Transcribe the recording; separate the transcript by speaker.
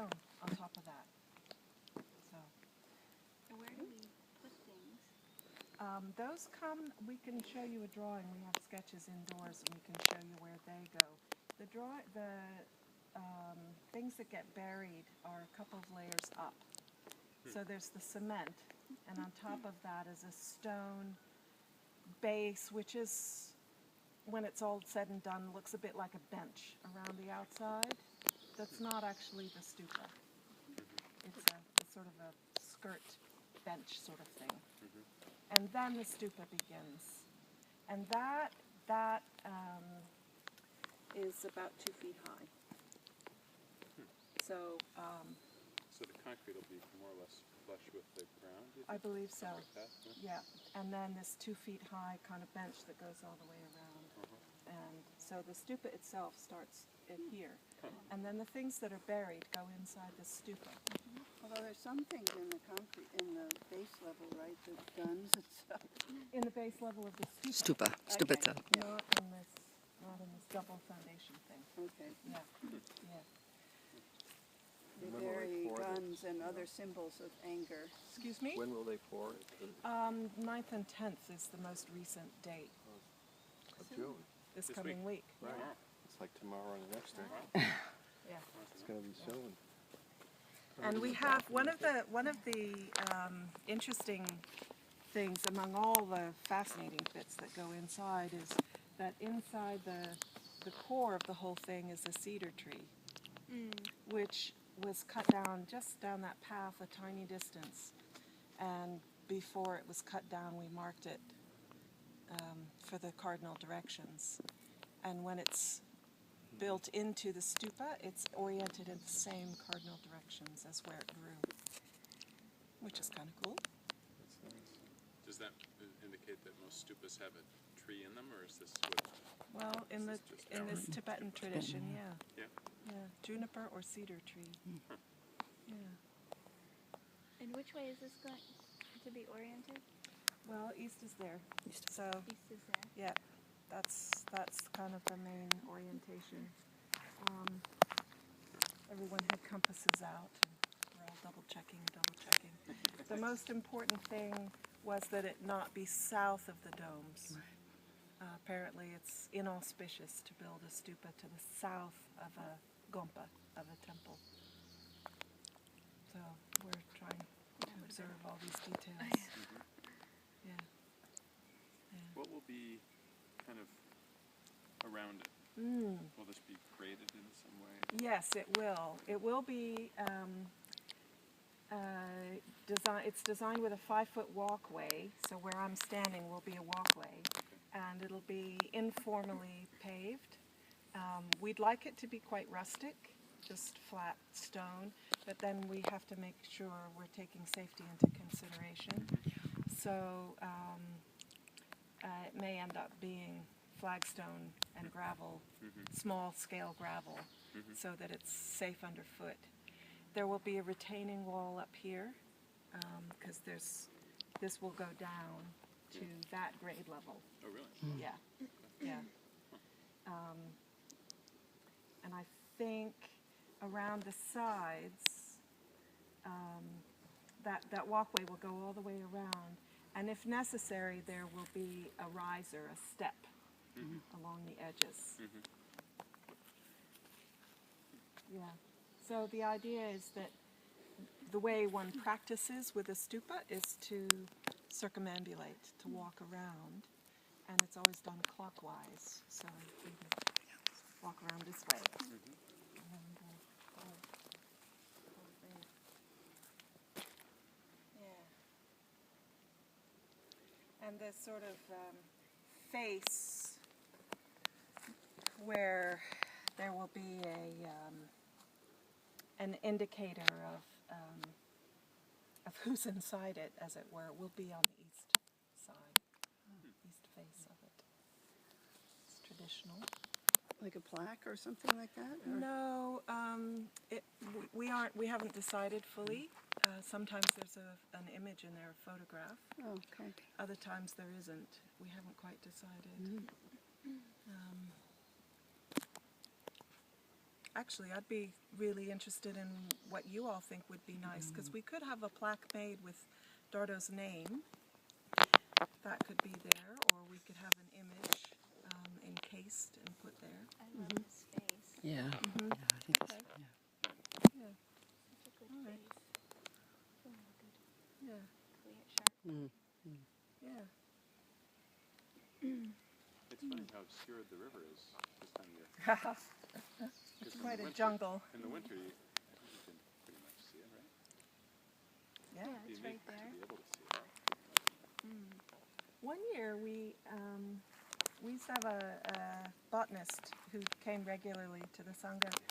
Speaker 1: stone on top of that. So.
Speaker 2: And where do we put things?
Speaker 1: Those come, we can show you a drawing. We have sketches indoors and we can show you where they go. The things that get buried are a couple of layers up. So there's the cement, and on top of that is a stone base, which is, when it's all said and done, looks a bit like a bench around the outside. That's not actually the stupa. It's a sort of a skirt bench sort of thing. And then the stupa begins. And that is about 2 feet high. So
Speaker 3: So the concrete will be more or less flush with the ground, you think?
Speaker 1: I believe so.
Speaker 3: Like that,
Speaker 1: Yeah. And then this 2 feet high kind of bench that goes all the way around. And so the stupa itself starts in here. And then the things that are buried go inside the stupa.
Speaker 4: Although there's some things in the concrete, in the base level, right? The guns and stuff.
Speaker 1: In the base level of the stupa.
Speaker 5: Stupa itself.
Speaker 1: Not in this double foundation thing.
Speaker 4: Okay.
Speaker 1: Yeah. Yeah.
Speaker 4: They bury guns and other symbols of anger.
Speaker 1: Excuse me?
Speaker 6: When will they pour it?
Speaker 1: 9th and 10th is the most recent date.
Speaker 6: Of June.
Speaker 1: This
Speaker 3: This
Speaker 1: coming week.
Speaker 6: Right. It's like tomorrow and the next day.
Speaker 1: Yeah.
Speaker 6: It's going to be soon.
Speaker 1: And we have one of the interesting things among all the fascinating bits that go inside is that inside the core of the whole thing is a cedar tree, which was cut down just down that path a tiny distance, and before it was cut down we marked it for the cardinal directions, and when it's built into the stupa it's oriented in the same cardinal directions as where it grew, which is kind of cool.
Speaker 6: That's nice.
Speaker 3: Does that indicate that most stupas have a tree in them, or is this what?
Speaker 1: Well, in
Speaker 3: This is just
Speaker 1: this Tibetan tradition, yeah.
Speaker 3: Yeah.
Speaker 1: Yeah, juniper or cedar tree. Yeah.
Speaker 2: And which way is this going to be oriented?
Speaker 1: Well, east is there. So,
Speaker 2: East is there.
Speaker 1: yeah, that's kind of the main orientation. Everyone had compasses out, and we're all double checking. The most important thing was that it not be south of the domes. Apparently it's inauspicious to build a stupa to the south of a gompa, of a temple. So we're trying to observe all these details. Yeah.
Speaker 3: What will be kind of around it? Will this be graded in some way?
Speaker 1: Yes, it will. It will be it's designed with a 5-foot walkway, so where I'm standing will be a walkway, and it'll be informally paved. We'd like it to be quite rustic, just flat stone, but then we have to make sure we're taking safety into consideration. So it may end up being flagstone and gravel, small scale gravel, so that it's safe underfoot. There will be a retaining wall up here, because this will go down to that grade level.
Speaker 3: Oh, really?
Speaker 1: Yeah, yeah. And I think around the sides, that walkway will go all the way around, and if necessary, there will be a riser, a step, along the edges. Yeah. So the idea is that the way one practices with a stupa is to circumambulate, to walk around, and it's always done clockwise. So you can walk around this way. And, yeah. And this sort of face where there will be an indicator of who's inside it, as it were, will be on the east side, east face of it. It's traditional.
Speaker 4: Like a plaque or something like that? Or?
Speaker 1: No, we haven't decided fully. Sometimes there's an image in there, a photograph.
Speaker 4: Oh, okay.
Speaker 1: Other times there isn't. We haven't quite decided. actually, I'd be really interested in what you all think would be nice, because we could have a plaque made with Dhardo's name. That could be there, or we could have an image encased and put there.
Speaker 2: I love his face.
Speaker 5: Yeah.
Speaker 1: Mm-hmm.
Speaker 5: Yeah, I think it's,
Speaker 1: Okay.
Speaker 5: yeah.
Speaker 1: Yeah,
Speaker 2: Such a good
Speaker 1: All right.
Speaker 2: face. Oh, good.
Speaker 1: yeah,
Speaker 2: Clear, sharp.
Speaker 5: Mm.
Speaker 1: yeah.
Speaker 3: It's funny how obscured the river is this time of year. 'Cause in
Speaker 1: Quite
Speaker 3: the
Speaker 1: a
Speaker 3: winter-
Speaker 1: jungle.
Speaker 3: In the winter, I think you can pretty much see it, right?
Speaker 1: Yeah.
Speaker 2: Yeah, it's
Speaker 3: Be neat
Speaker 2: right there.
Speaker 3: to be able to see it.
Speaker 1: One year we used to have a botanist who came regularly to the Sangha,